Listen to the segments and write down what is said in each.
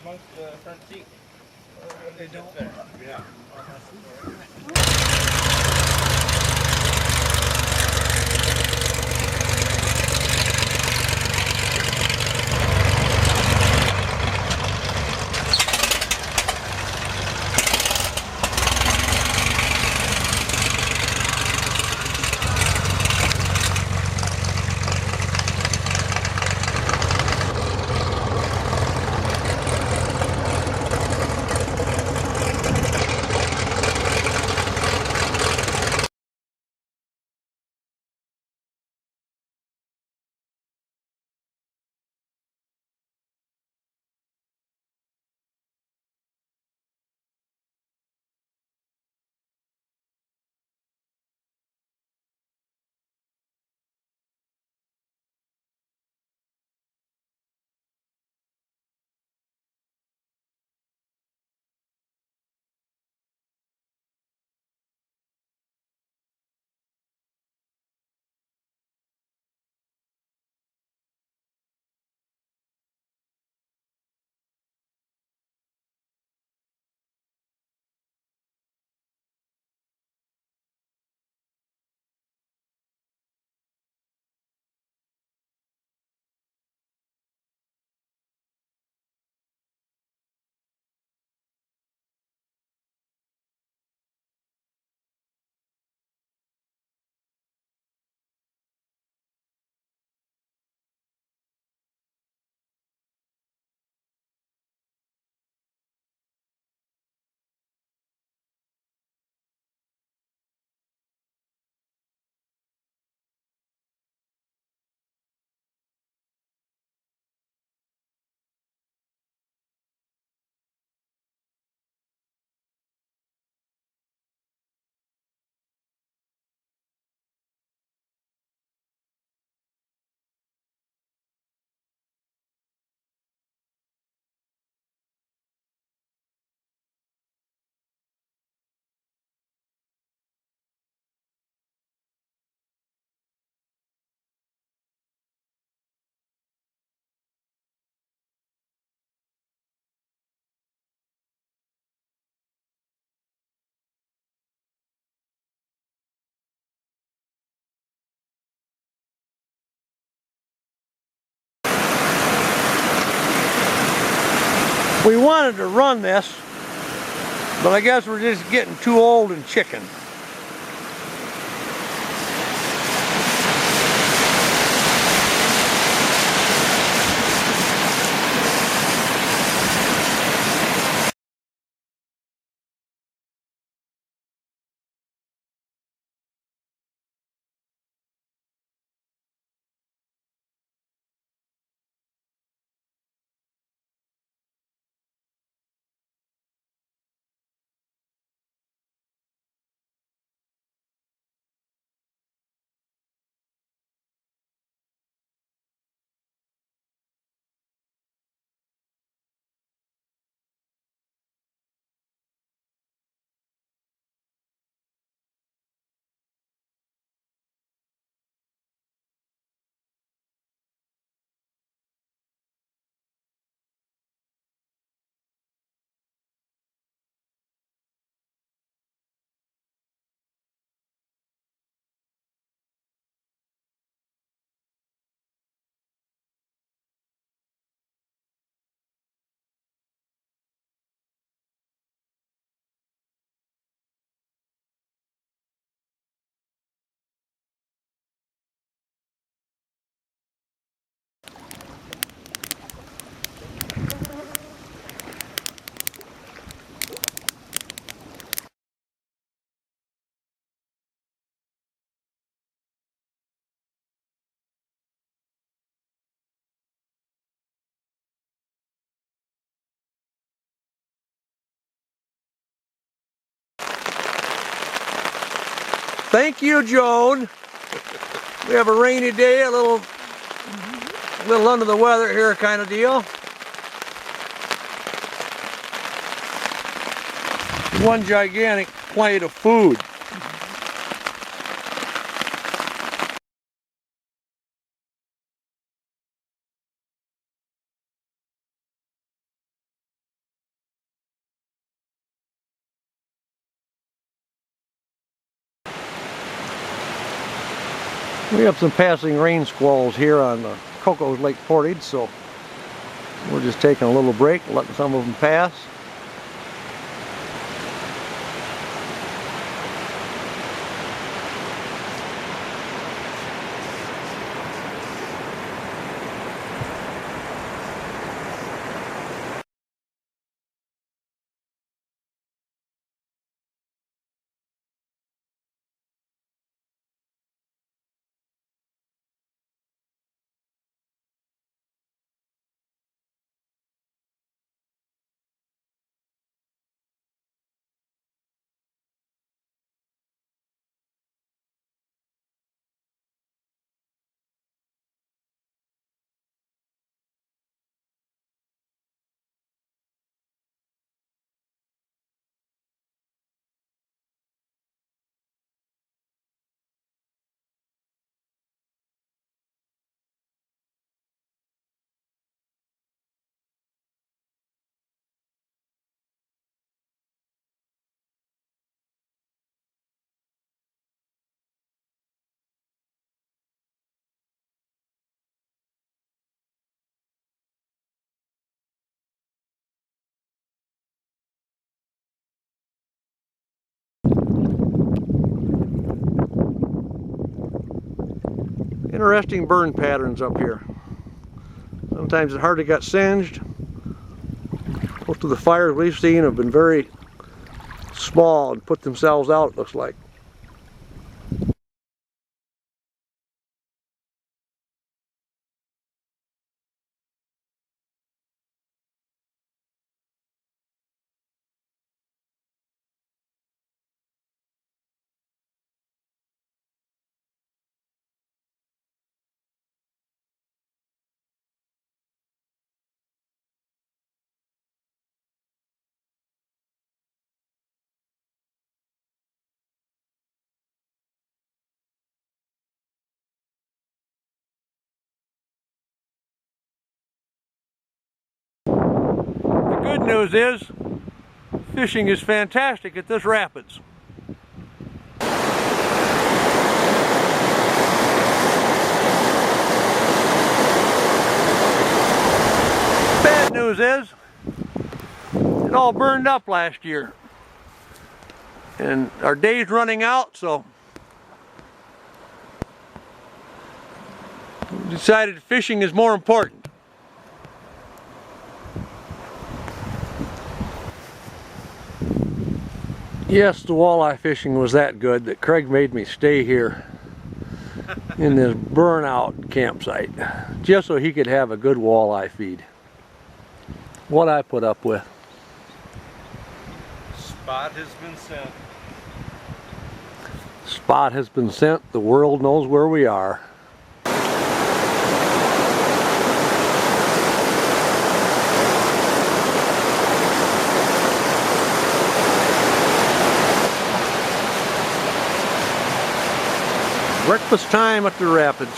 amongst the front seat. They don't? Yeah. We wanted to run this, but I guess we're just getting too old and chicken. Thank you, Joan. We have a rainy day, a little under the weather here kind of deal. One gigantic plate of food. We have some passing rain squalls here on the Cocos Lake Portage, so we're just taking a little break, letting some of them pass. Interesting burn patterns up here. Sometimes it's hard to get singed. Most of the fires we've seen have been very small and put themselves out, it looks like. The good news is, fishing is fantastic at this rapids. Bad news is, it all burned up last year. And our day's running out, so we decided fishing is more important. Yes, the walleye fishing was that good that Craig made me stay here in this burnout campsite just so he could have a good walleye feed. What I put up with. Spot has been sent. Spot has been sent. The world knows where we are. Breakfast time at the rapids. The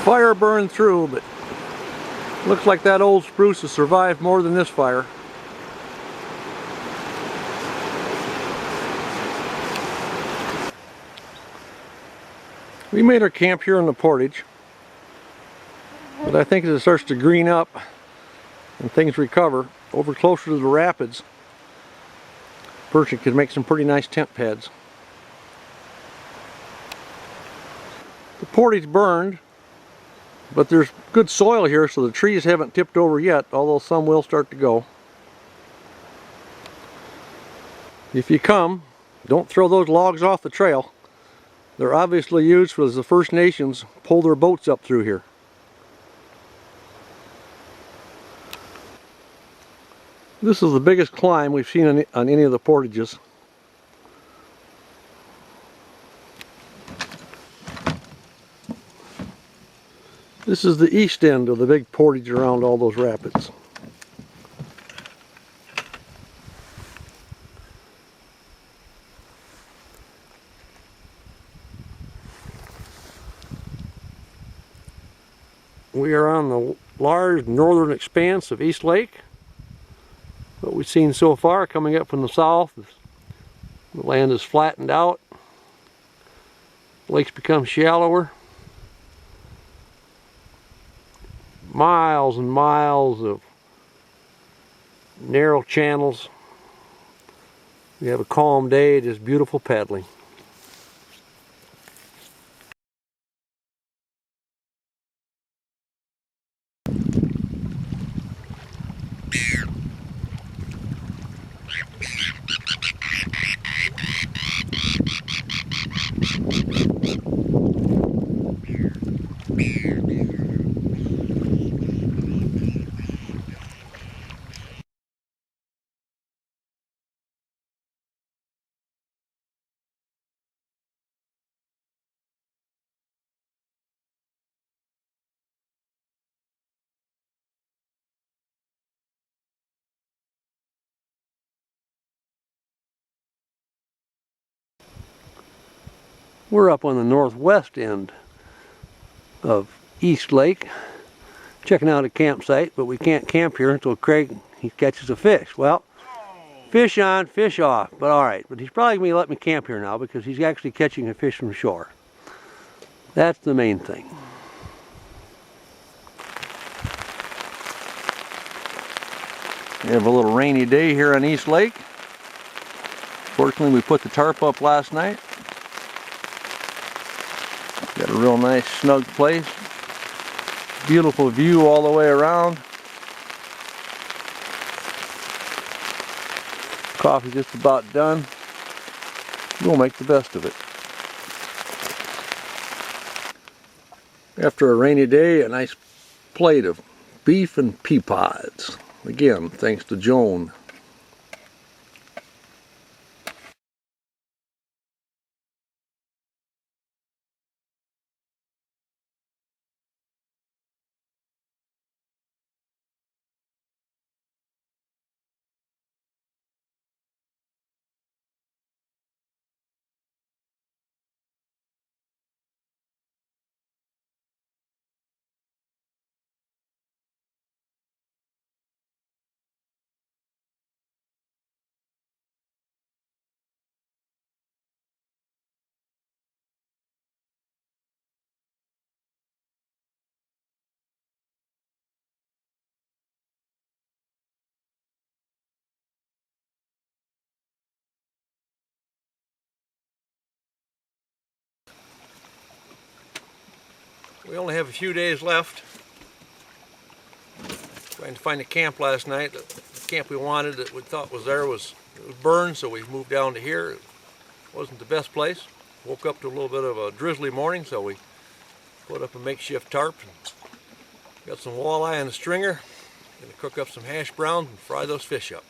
fire burned through, but looks like that old spruce has survived more than this fire. We made our camp here in the Portage, but I think as it starts to green up and things recover over closer to the rapids, person could make some pretty nice tent pads. The Portage burned, but there's good soil here, so the trees haven't tipped over yet, although some will start to go. If you come, don't throw those logs off the trail. They're obviously used as the First Nations pull their boats up through here. This is the biggest climb we've seen on any of the portages. This is the east end of the big portage around all those rapids. We are on the large northern expanse of East Lake. What we've seen so far coming up from the south, the land is flattened out. The lake's become shallower. Miles and miles of narrow channels. We have a calm day, just beautiful paddling. We're up on the northwest end of East Lake, checking out a campsite, but we can't camp here until Craig he catches a fish. Well, fish on, fish off, but all right. But he's probably going to let me camp here now because he's actually catching a fish from shore. That's the main thing. We have a little rainy day here on East Lake. Fortunately, we put the tarp up last night. Got a real nice snug place. Beautiful view all the way around. Coffee's just about done. We'll make the best of it. After a rainy day, a nice plate of beef and pea pods. Again, thanks to Joan. We only have a few days left. Trying to find a camp last night. The camp we wanted that we thought was there was burned, so we moved down to here. It wasn't the best place. Woke up to a little bit of a drizzly morning, so we put up a makeshift tarp and got some walleye and a stringer. Gonna cook up some hash browns and fry those fish up.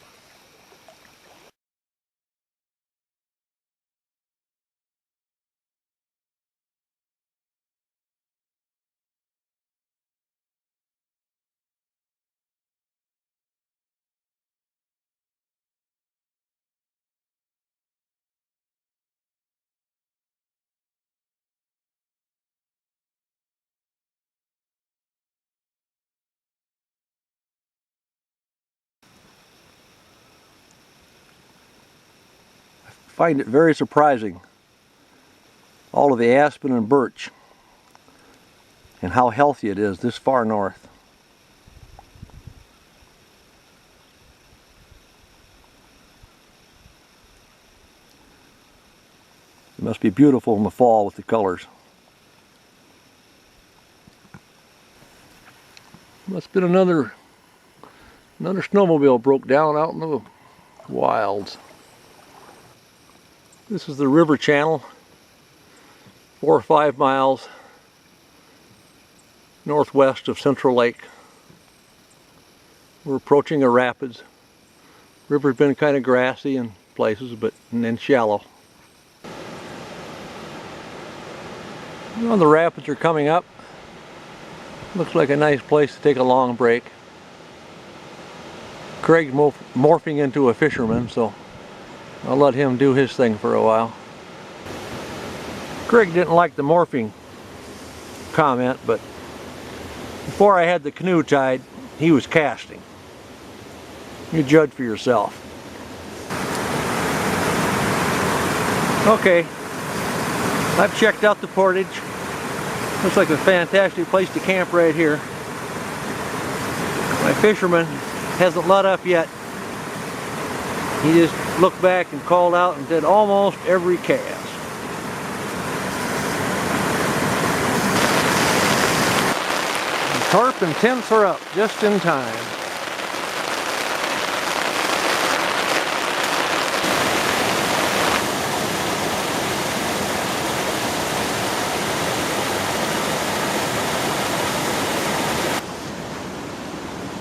Find it very surprising, all of the aspen and birch and how healthy it is this far north. It must be beautiful in the fall with the colors. Must have been another snowmobile broke down out in the wilds. This is the river channel, 4 or 5 miles northwest of Central Lake. We're approaching a rapids. River's been kind of grassy in places, and then shallow. Well, the rapids are coming up. Looks like a nice place to take a long break. Craig's morphing into a fisherman, so I'll let him do his thing for a while. Craig didn't like the morphing comment, but Before I had the canoe tied, he was casting. You judge for yourself. Okay, I've checked out the Portage. Looks like a fantastic place to camp right here. My fisherman hasn't let up yet. He just looked back and called out and did almost every cast. The tarp and tents are up just in time.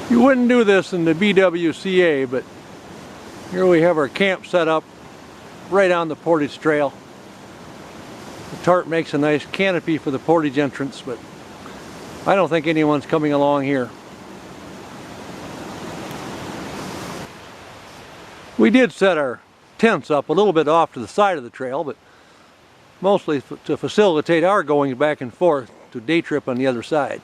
You wouldn't do this in the BWCA, but here we have our camp set up right on the Portage Trail. The tarp makes a nice canopy for the Portage entrance, but I don't think anyone's coming along here. We did set our tents up a little bit off to the side of the trail, but mostly to facilitate our going back and forth to day trip on the other side.